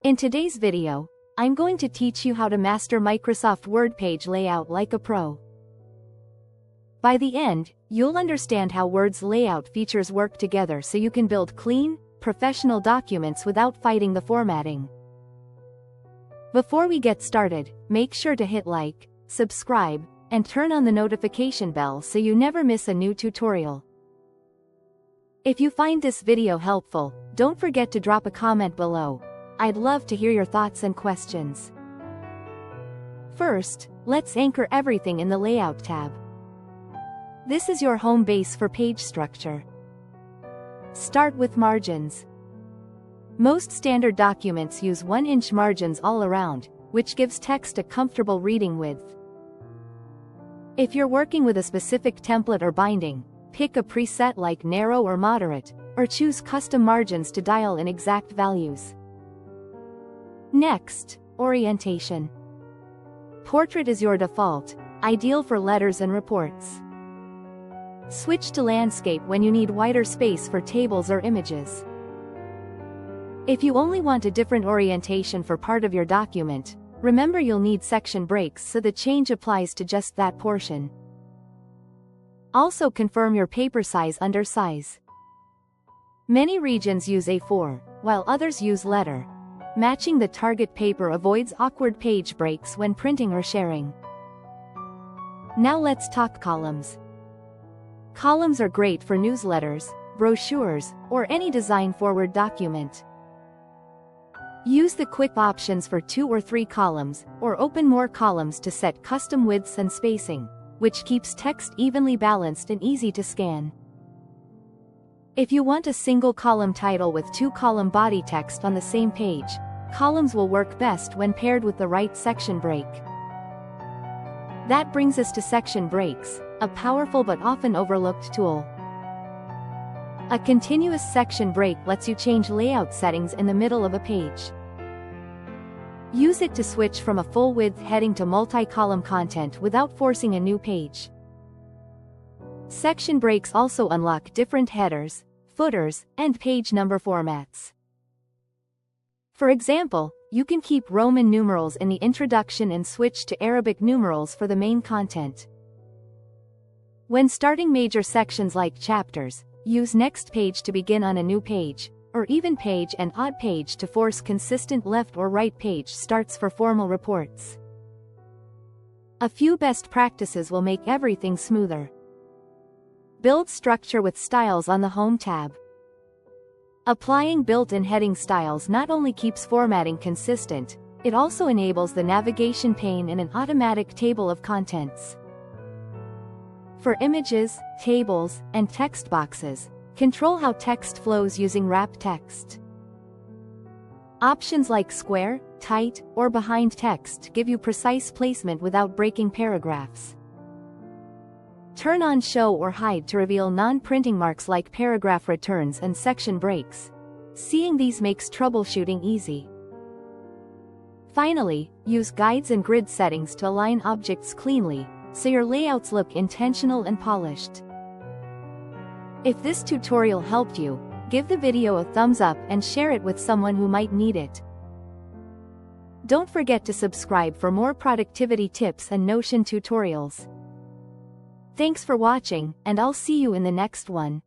In today's video, I'm going to teach you how to master Microsoft Word page layout like a pro. By the end, you'll understand how Word's layout features work together so you can build clean, professional documents without fighting the formatting. Before we get started, make sure to hit like, subscribe, and turn on the notification bell so you never miss a new tutorial. If you find this video helpful, don't forget to drop a comment below. I'd love to hear your thoughts and questions. First, let's anchor everything in the Layout tab. This is your home base for page structure. Start with margins. Most standard documents use 1-inch margins all around, which gives text a comfortable reading width. If you're working with a specific template or binding, pick a preset like narrow or moderate, or choose custom margins to dial in exact values. Next, orientation. Portrait is your default, ideal for letters and reports. Switch to landscape when you need wider space for tables or images. If you only want a different orientation for part of your document, remember you'll need section breaks so the change applies to just that portion. Also confirm your paper size under size. Many regions use A4, while others use letter. Matching the target paper avoids awkward page breaks when printing or sharing. Now let's talk columns. Columns are great for newsletters, brochures, or any design-forward document. Use the quick options for 2 or 3 columns, or open more columns to set custom widths and spacing, which keeps text evenly balanced and easy to scan. If you want a single column title with 2-column body text on the same page, columns will work best when paired with the right section break. That brings us to section breaks, a powerful but often overlooked tool. A continuous section break lets you change layout settings in the middle of a page. Use it to switch from a full-width heading to multi-column content without forcing a new page. Section breaks also unlock different headers, footers, and page number formats. For example, you can keep Roman numerals in the introduction and switch to Arabic numerals for the main content. When starting major sections like chapters, use next page to begin on a new page, or even page and odd page to force consistent left or right page starts for formal reports. A few best practices will make everything smoother. Build structure with styles on the Home tab. Applying built-in heading styles not only keeps formatting consistent, it also enables the navigation pane in an automatic table of contents. For images, tables, and text boxes, control how text flows using wrap text. Options like square, tight, or behind text give you precise placement without breaking paragraphs. Turn on show or hide to reveal non-printing marks like paragraph returns and section breaks. Seeing these makes troubleshooting easy. Finally, use guides and grid settings to align objects cleanly, so your layouts look intentional and polished. If this tutorial helped you, give the video a thumbs up and share it with someone who might need it. Don't forget to subscribe for more productivity tips and Notion tutorials. Thanks for watching, and I'll see you in the next one.